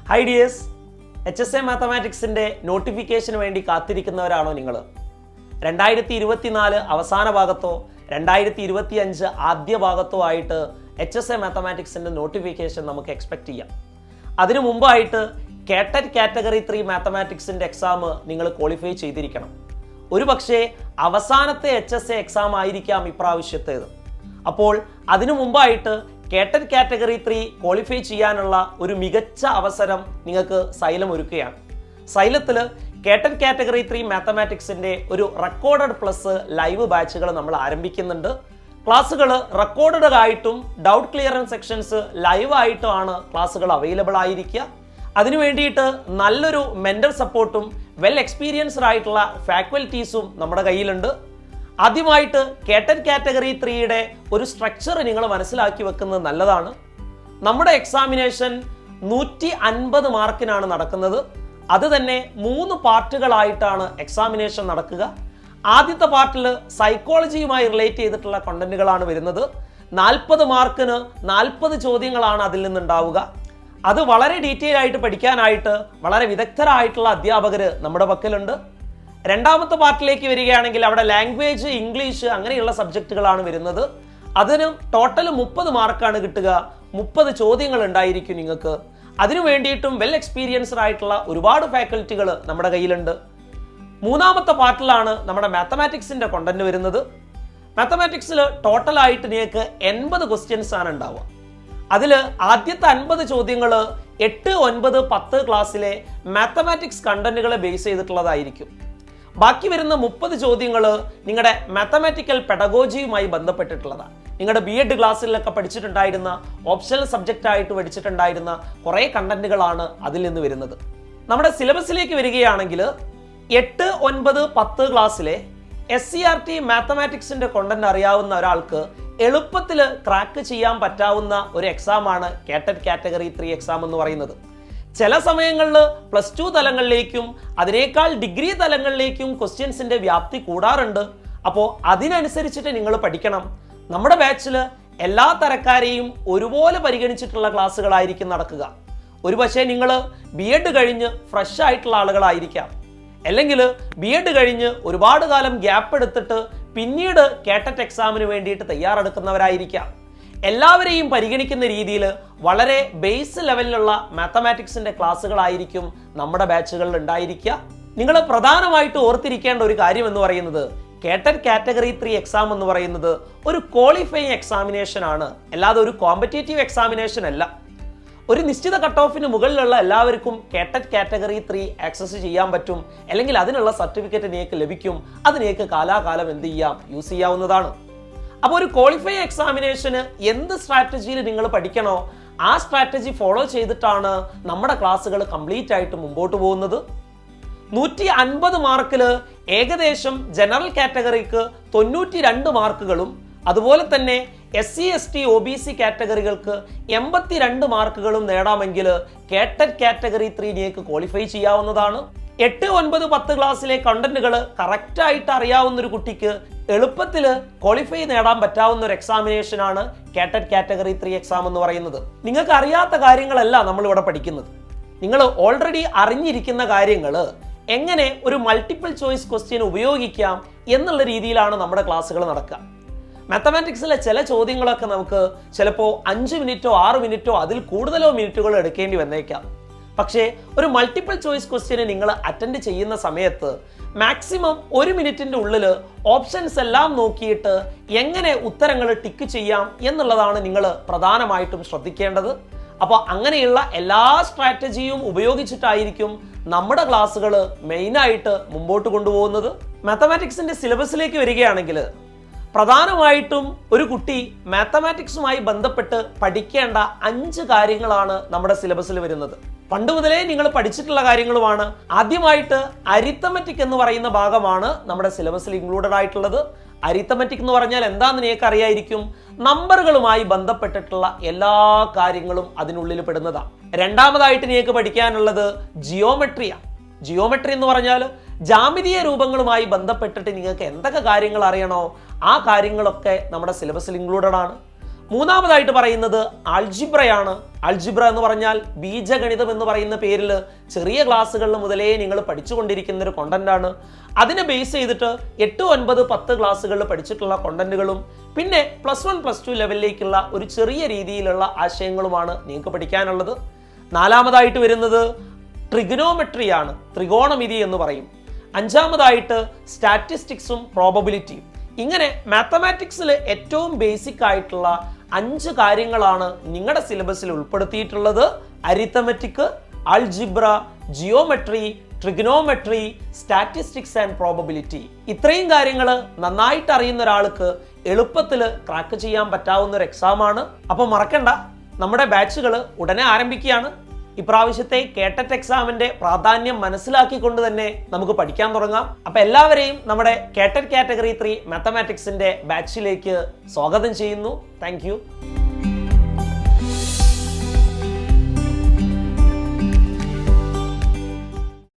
Hi dears, HSA മാത്തമാറ്റിക്സിൻ്റെ നോട്ടിഫിക്കേഷന് വേണ്ടി കാത്തിരിക്കുന്നവരാണോ നിങ്ങൾ? 2024 അവസാന ഭാഗത്തോ 2025 ആദ്യ ഭാഗത്തോ ആയിട്ട് HSA മാത്തമാറ്റിക്സിൻ്റെ നോട്ടിഫിക്കേഷൻ നമുക്ക് എക്സ്പെക്റ്റ് ചെയ്യാം. അതിനു മുമ്പായിട്ട് കേട്ടറ്റ് കാറ്റഗറി 3 മാത്തമാറ്റിക്സിൻ്റെ എക്സാം നിങ്ങൾ ക്വാളിഫൈ ചെയ്തിരിക്കണം. ഒരു പക്ഷേ അവസാനത്തെ HSA എക്സാം ആയിരിക്കാം ഇപ്രാവശ്യത്തേത്. അപ്പോൾ അതിനു മുമ്പായിട്ട് കേട്ടറ്റ് കാറ്റഗറി 3 ക്വാളിഫൈ ചെയ്യാനുള്ള ഒരു മികച്ച അവസരം നിങ്ങൾക്ക് സൈലം ഒരുക്കുകയാണ്. സൈലത്തിൽ കേട്ടറ്റ് കാറ്റഗറി 3 മാത്തമാറ്റിക്സിൻ്റെ ഒരു റെക്കോർഡഡ് പ്ലസ് ലൈവ് ബാച്ചുകൾ നമ്മൾ ആരംഭിക്കുന്നുണ്ട്. ക്ലാസ്സുകൾ റെക്കോർഡഡ് ആയിട്ടും ഡൗട്ട് ക്ലിയറൻസ് സെക്ഷൻസ് ലൈവ് ആയിട്ടുമാണ് ക്ലാസ്സുകൾ അവൈലബിൾ ആയിരിക്കുക. അതിനു വേണ്ടിയിട്ട് നല്ലൊരു മെന്റൽ സപ്പോർട്ടും വെൽ എക്സ്പീരിയൻസ്ഡ് ആയിട്ടുള്ള ഫാക്കൽറ്റീസും നമ്മുടെ കയ്യിലുണ്ട്. ആദ്യമായിട്ട് കേട്ടറ്റ് കാറ്റഗറി 3യുടെ ഒരു സ്ട്രക്ചർ നിങ്ങൾ മനസ്സിലാക്കി വെക്കുന്നത് നല്ലതാണ്. നമ്മുടെ എക്സാമിനേഷൻ 150 മാർക്കിനാണ് നടക്കുന്നത്. അത് തന്നെ 3 പാർട്ടുകളായിട്ടാണ് എക്സാമിനേഷൻ നടക്കുക. ആദ്യത്തെ പാർട്ടിൽ സൈക്കോളജിയുമായി റിലേറ്റ് ചെയ്തിട്ടുള്ള കണ്ടന്റുകളാണ് വരുന്നത്. 40 മാർക്കിന് 40 ചോദ്യങ്ങളാണ് അതിൽ നിന്നുണ്ടാവുക. അത് വളരെ ഡീറ്റെയിൽ ആയിട്ട് പഠിക്കാനായിട്ട് വളരെ വിദഗ്ധരായിട്ടുള്ള അധ്യാപകർ നമ്മുടെ പക്കലുണ്ട്. രണ്ടാമത്തെ പാർട്ടിലേക്ക് വരികയാണെങ്കിൽ അവിടെ ലാംഗ്വേജ്, ഇംഗ്ലീഷ് അങ്ങനെയുള്ള സബ്ജക്റ്റുകളാണ് വരുന്നത്. അതിന് ടോട്ടൽ 30 മാർക്കാണ് കിട്ടുക. 30 ചോദ്യങ്ങൾ ഉണ്ടായിരിക്കും നിങ്ങൾക്ക്. അതിനു വേണ്ടിയിട്ടും വെൽ എക്സ്പീരിയൻസ്ഡ് ആയിട്ടുള്ള ഒരുപാട് ഫാക്കൽറ്റികൾ നമ്മുടെ കയ്യിലുണ്ട്. മൂന്നാമത്തെ പാർട്ടിലാണ് നമ്മുടെ മാത്തമാറ്റിക്സിന്റെ കണ്ടന്റ് വരുന്നത്. മാത്തമാറ്റിക്സിൽ ടോട്ടലായിട്ട് നിങ്ങൾക്ക് 80 ക്വസ്റ്റ്യൻസ് ആണ് ഉണ്ടാവുക. അതിൽ ആദ്യത്തെ 50 ചോദ്യങ്ങൾ 8, 9, 10 ക്ലാസ്സിലെ മാത്തമാറ്റിക്സ് കണ്ടന്റുകളെ ബേസ് ചെയ്തിട്ടുള്ളതായിരിക്കും. ബാക്കി വരുന്ന 30 ചോദ്യങ്ങൾ നിങ്ങളുടെ മാത്തമാറ്റിക്കൽ പെഡഗോജിയുമായി ബന്ധപ്പെട്ടിട്ടുള്ളതാണ്. നിങ്ങളുടെ BEd ക്ലാസ്സിലൊക്കെ പഠിച്ചിട്ടുണ്ടായിരുന്ന ഓപ്ഷണൽ സബ്ജക്റ്റ് ആയിട്ട് പഠിച്ചിട്ടുണ്ടായിരുന്ന കുറേ കണ്ടന്റുകളാണ് അതിൽ നിന്ന് വരുന്നത്. നമ്മുടെ സിലബസിലേക്ക് വരികയാണെങ്കിൽ 8, 9, 10 ക്ലാസ്സിലെ SCRT മാത്തമാറ്റിക്സിന്റെ കണ്ടന്റ് അറിയാവുന്ന ഒരാൾക്ക് എളുപ്പത്തിൽ ക്രാക്ക് ചെയ്യാൻ പറ്റാവുന്ന ഒരു എക്സാമാണ് കേട്ടറ്റ് കാറ്റഗറി 3 എക്സാം എന്ന് പറയുന്നത്. ചില സമയങ്ങളിൽ +2 തലങ്ങളിലേക്കും അതിനേക്കാൾ ഡിഗ്രി തലങ്ങളിലേക്കും ക്വസ്റ്റ്യൻസിന്റെ വ്യാപ്തി കൂടാറുണ്ട്. അപ്പോൾ അതിനനുസരിച്ചിട്ട് നിങ്ങൾ പഠിക്കണം. നമ്മുടെ ബാച്ചിൽ എല്ലാ തരക്കാരെയും ഒരുപോലെ പരിഗണിച്ചിട്ടുള്ള ക്ലാസ്സുകളായിരിക്കും നടക്കുക. ഒരുപക്ഷെ നിങ്ങൾ BEd കഴിഞ്ഞ് ഫ്രഷ് ആയിട്ടുള്ള ആളുകളായിരിക്കാം, അല്ലെങ്കിൽ BEd കഴിഞ്ഞ് ഒരുപാട് കാലം ഗ്യാപ്പ് എടുത്തിട്ട് പിന്നീട് കേട്ടറ്റ് എക്സാമിന് വേണ്ടിയിട്ട് തയ്യാറെടുക്കുന്നവരായിരിക്കാം. എല്ലാവരെയും പരിഗണിക്കുന്ന രീതിയിൽ വളരെ ബേസ് ലെവലിലുള്ള മാത്തമാറ്റിക്സിന്റെ ക്ലാസ്സുകളായിരിക്കും നമ്മുടെ ബാച്ചുകളിൽ ഉണ്ടായിരിക്കുക. നിങ്ങൾ പ്രധാനമായിട്ട് ഓർത്തിരിക്കേണ്ട ഒരു കാര്യം എന്ന് പറയുന്നത് കേട്ടറ്റ് കാറ്റഗറി 3 എക്സാം എന്ന് പറയുന്നത് ഒരു ക്വാളിഫയിങ് എക്സാമിനേഷൻ ആണ്, അല്ലാതെ ഒരു കോമ്പറ്റേറ്റീവ് എക്സാമിനേഷൻ അല്ല. ഒരു നിശ്ചിത കട്ട് ഓഫിന് മുകളിലുള്ള എല്ലാവർക്കും കേട്ടറ്റ് കാറ്റഗറി 3 ആക്സസ് ചെയ്യാൻ പറ്റും, അല്ലെങ്കിൽ അതിനുള്ള സർട്ടിഫിക്കറ്റ് നിങ്ങൾക്ക് ലഭിക്കും. അത് നിങ്ങൾക്ക് കാലാകാലം എന്ത് ചെയ്യാം, യൂസ് ചെയ്യാവുന്നതാണ്. അപ്പോൾ ഒരു ക്വാളിഫൈങ് എക്സാമിനേഷന് എന്ത് സ്ട്രാറ്റജിയിൽ നിങ്ങൾ പഠിക്കണോ ആ സ്ട്രാറ്റജി ഫോളോ ചെയ്തിട്ടാണ് നമ്മുടെ ക്ലാസ്സുകൾ കംപ്ലീറ്റ് ആയിട്ട് മുമ്പോട്ട് പോകുന്നത്. 150 മാർക്കിൽ ഏകദേശം ജനറൽ കാറ്റഗറിക്ക് 92 മാർക്കുകളും അതുപോലെ തന്നെ SC, ST, OBC കാറ്റഗറികൾക്ക് 82 മാർക്കുകളും നേടാമെങ്കിൽ കേട്ടറ്റ് കാറ്റഗറി 3 നിങ്ങൾക്ക് ക്വാളിഫൈ ചെയ്യാവുന്നതാണ്. 8, 9, 10 ക്ലാസ്സിലെ കണ്ടന്റുകൾ കറക്റ്റ് ആയിട്ട് അറിയാവുന്ന ഒരു കുട്ടിക്ക് എളുപ്പത്തിൽ ക്വാളിഫൈ നേടാൻ പറ്റാവുന്ന ഒരു എക്സാമിനേഷൻ ആണ് കേട്ടറ്റ് കാറ്റഗറി 3 എക്സാം എന്ന് പറയുന്നത്. നിങ്ങൾക്ക് അറിയാത്ത കാര്യങ്ങളല്ല നമ്മൾ ഇവിടെ പഠിക്കുന്നത്. നിങ്ങൾ ഓൾറെഡി അറിഞ്ഞിരിക്കുന്ന കാര്യങ്ങൾ എങ്ങനെ ഒരു മൾട്ടിപ്പിൾ ചോയ്സ് ക്വസ്റ്റ്യൻ ഉപയോഗിക്കാം എന്നുള്ള രീതിയിലാണ് നമ്മുടെ ക്ലാസ്സുകൾ നടക്കുക. മാത്തമാറ്റിക്സിലെ ചില ചോദ്യങ്ങളൊക്കെ നമുക്ക് ചിലപ്പോൾ 5 മിനിറ്റോ 6 മിനിറ്റോ അതിൽ കൂടുതലോ മിനിറ്റുകൾ എടുക്കേണ്ടി വന്നേക്കാം. പക്ഷേ ഒരു മൾട്ടിപ്പിൾ ചോയ്സ് ക്വസ്റ്റ്യന് നിങ്ങൾ അറ്റൻഡ് ചെയ്യുന്ന സമയത്ത് മാക്സിമം 1 മിനിറ്റിന്റെ ഉള്ളിൽ ഓപ്ഷൻസ് എല്ലാം നോക്കിയിട്ട് എങ്ങനെ ഉത്തരങ്ങൾ ടിക്ക് ചെയ്യാം എന്നുള്ളതാണ് നിങ്ങൾ പ്രധാനമായിട്ടും ശ്രദ്ധിക്കേണ്ടത്. അപ്പോൾ അങ്ങനെയുള്ള എല്ലാ സ്ട്രാറ്റജിയും ഉപയോഗിച്ചിട്ടായിരിക്കും നമ്മുടെ ക്ലാസ്സുകൾ മെയിനായിട്ട് മുമ്പോട്ട് കൊണ്ടുപോകുന്നത്. മാത്തമാറ്റിക്സിന്റെ സിലബസിലേക്ക് വരികയാണെങ്കിൽ പ്രധാനമായിട്ടും ഒരു കുട്ടി മാത്തമാറ്റിക്സുമായി ബന്ധപ്പെട്ട് പഠിക്കേണ്ട 5 കാര്യങ്ങളാണ് നമ്മുടെ സിലബസിൽ വരുന്നത്. പണ്ട് മുതലേ നിങ്ങൾ പഠിച്ചിട്ടുള്ള കാര്യങ്ങളുമാണ്. ആദ്യമായിട്ട് അരിത്തമെറ്റിക് എന്ന് പറയുന്ന ഭാഗമാണ് നമ്മുടെ സിലബസിൽ ഇൻക്ലൂഡഡ് ആയിട്ടുള്ളത്. അരിത്തമെറ്റിക് എന്ന് പറഞ്ഞാൽ എന്താണെന്ന് നിങ്ങൾക്ക് അറിയായിരിക്കും. നമ്പറുകളുമായി ബന്ധപ്പെട്ടിട്ടുള്ള എല്ലാ കാര്യങ്ങളും അതിനുള്ളിൽ പെടുന്നതാണ്. രണ്ടാമതായിട്ട് നിങ്ങൾക്ക് പഠിക്കാനുള്ളത് ജിയോമെട്രിയാണ്. ജിയോമെട്രി എന്ന് പറഞ്ഞാൽ ജാമിതീയ രൂപങ്ങളുമായി ബന്ധപ്പെട്ടിട്ട് നിങ്ങൾക്ക് എന്തൊക്കെ കാര്യങ്ങൾ അറിയണോ ആ കാര്യങ്ങളൊക്കെ നമ്മുടെ സിലബസിൽ ഇൻക്ലൂഡഡ് ആണ്. മൂന്നാമതായിട്ട് പറയുന്നത് ആൾജിബ്രയാണ്. ആൾജിബ്ര എന്ന് പറഞ്ഞാൽ ബീജഗണിതം എന്ന് പറയുന്ന പേരിൽ ചെറിയ ക്ലാസ്സുകളിൽ മുതലേ നിങ്ങൾ പഠിച്ചുകൊണ്ടിരിക്കുന്ന ഒരു കോണ്ടന്റ് ആണ്. അതിനെ ബേസ് ചെയ്തിട്ട് 8, 9, 10 ക്ലാസ്സുകളിൽ പഠിച്ചിട്ടുള്ള കോണ്ടന്റുകളും പിന്നെ +1, +2 ലെവലിലേക്കുള്ള ഒരു ചെറിയ രീതിയിലുള്ള ആശയങ്ങളുമാണ് നിങ്ങൾക്ക് പഠിക്കാനുള്ളത്. നാലാമതായിട്ട് വരുന്നത് ട്രിഗണോമെട്രിയാണ്, ത്രികോണമിതി എന്ന് പറയും. അഞ്ചാമതായിട്ട് സ്റ്റാറ്റിസ്റ്റിക്സും പ്രോബബിലിറ്റിയും. ഇങ്ങനെ മാത്തമാറ്റിക്സിൽ ഏറ്റവും ബേസിക് ആയിട്ടുള്ള 5 കാര്യങ്ങളാണ് നിങ്ങളുടെ സിലബസിൽ ഉൾപ്പെടുത്തിയിട്ടുള്ളത്. Arithmetic, algebra, geometry, trigonometry, statistics and probability. ഇത്രയും കാര്യങ്ങൾ നന്നായിട്ട് അറിയുന്ന ഒരാൾക്ക് എളുപ്പത്തിൽ ക്രാക്ക് ചെയ്യാൻ പറ്റാവുന്ന ഒരു എക്സാം ആണ്. അപ്പോൾ മറക്കണ്ട, നമ്മുടെ ബാച്ചുകൾ ഉടനെ ആരംഭിക്കുകയാണ്. ഇപ്രാവശ്യത്തെ കേട്ടറ്റ് എക്സാമിന്റെ പ്രാധാന്യം മനസ്സിലാക്കിക്കൊണ്ട് തന്നെ നമുക്ക് പഠിക്കാൻ തുടങ്ങാം. അപ്പൊ എല്ലാവരെയും നമ്മുടെ കേട്ടറ്റ് കാറ്റഗറി 3 മാത്തമാറ്റിക്സിന്റെ ബാച്ചിലേക്ക് സ്വാഗതം ചെയ്യുന്നു. താങ്ക്